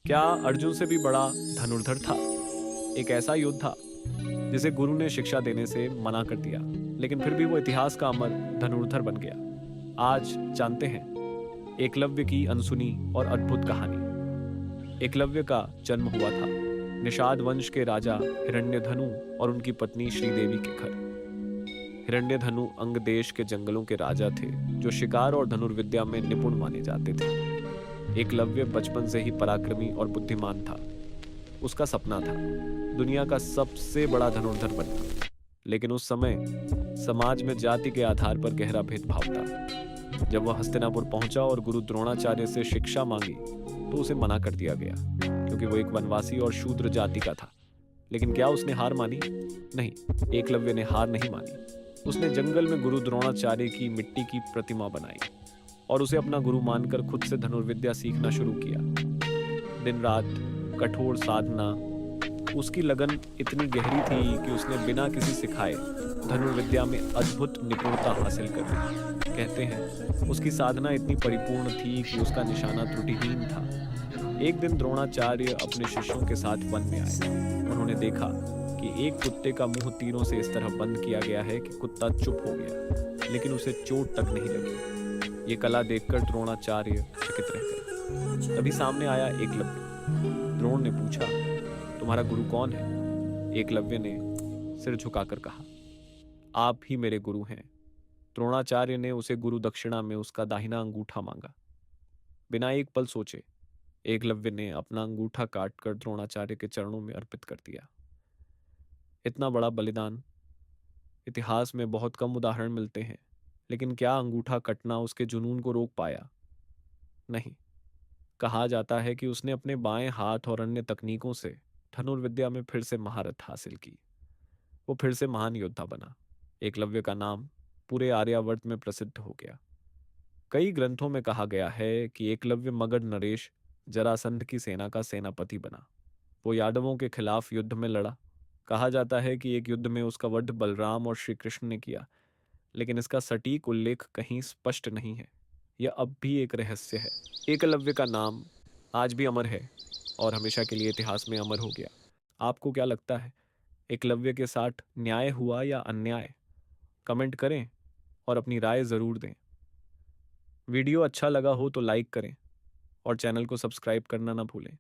क्या अर्जुन से भी बड़ा धनुर्धर था? एक ऐसा योद्धा जिसे गुरु ने शिक्षा देने से मना कर दिया, लेकिन फिर भी वो इतिहास का अमर धनुर्धर बन गया। आज जानते हैं एकलव्य की अनसुनी और अद्भुत कहानी। एकलव्य का जन्म हुआ था निषाद वंश के राजा हिरण्यधनु और उनकी पत्नी श्रीदेवी के घर। हिरण्यधनु अंग देश के जंगलों के राजा थे, जो शिकार और धनुर्विद्या में निपुण माने जाते थे। एकलव्य बचपन से ही पराक्रमी और बुद्धिमान था। उसका सपना था दुनिया का सबसे बड़ा धनुर्धर बनना। लेकिन उस समय समाज में जाति के आधार पर गहरा भेदभाव था। जब वह हस्तिनापुर पहुंचा और गुरु द्रोणाचार्य से शिक्षा मांगी तो उसे मना कर दिया गया, क्योंकि वो एक वनवासी और शूद्र जाति का था। लेकिन क्या उसने हार मानी? नहीं, एकलव्य ने हार नहीं मानी। उसने जंगल में गुरु द्रोणाचार्य की मिट्टी की प्रतिमा बनाई और उसे अपना गुरु मानकर खुद से धनुर्विद्या सीखना शुरू किया। दिन रात कठोर साधना, उसकी लगन इतनी गहरी थी कि उसने बिना किसी सिखाए धनुर्विद्या में अद्भुत निपुणता हासिल कर ली। कहते हैं उसकी साधना इतनी परिपूर्ण थी कि उसका निशाना त्रुटिहीन था। एक दिन द्रोणाचार्य अपने शिष्यों के साथ वन में आए। उन्होंने देखा कि एक कुत्ते का मुंह तीरों से इस तरह बंद किया गया है कि कुत्ता चुप हो गया, लेकिन उसे चोट तक नहीं लगी। ये कला देखकर द्रोणाचार्य चकित रह गए। तभी सामने आया एकलव्य। द्रोण ने पूछा, तुम्हारा गुरु कौन है? एकलव्य ने सिर झुकाकर कहा, आप ही मेरे गुरु हैं। द्रोणाचार्य ने उसे गुरु दक्षिणा में उसका दाहिना अंगूठा मांगा। बिना एक पल सोचे एकलव्य ने अपना अंगूठा काटकर द्रोणाचार्य के चरणों में अर्पित कर दिया। इतना बड़ा बलिदान इतिहास में बहुत कम उदाहरण मिलते हैं, लेकिन क्या अंगूठा कटना उसके जुनून को रोक पाया? नहीं। कहा जाता है कि उसने अपने बाएं हाथ और अन्य तकनीकों से धनुर्विद्या में फिर से महारत हासिल की। वो फिर से महान योद्धा बना। एकलव्य का नाम पूरे आर्यावर्त में प्रसिद्ध हो गया। कई ग्रंथों में कहा गया है कि एकलव्य मगध नरेश जरासंध की सेना का सेनापति बना। वो यादवों के खिलाफ युद्ध में लड़ा। कहा जाता है कि एक युद्ध में उसका वध बलराम और श्री कृष्ण ने किया, लेकिन इसका सटीक उल्लेख कहीं स्पष्ट नहीं है। यह अब भी एक रहस्य है। एकलव्य का नाम आज भी अमर है और हमेशा के लिए इतिहास में अमर हो गया। आपको क्या लगता है, एकलव्य के साथ न्याय हुआ या अन्याय? कमेंट करें और अपनी राय ज़रूर दें। वीडियो अच्छा लगा हो तो लाइक करें और चैनल को सब्सक्राइब करना ना भूलें।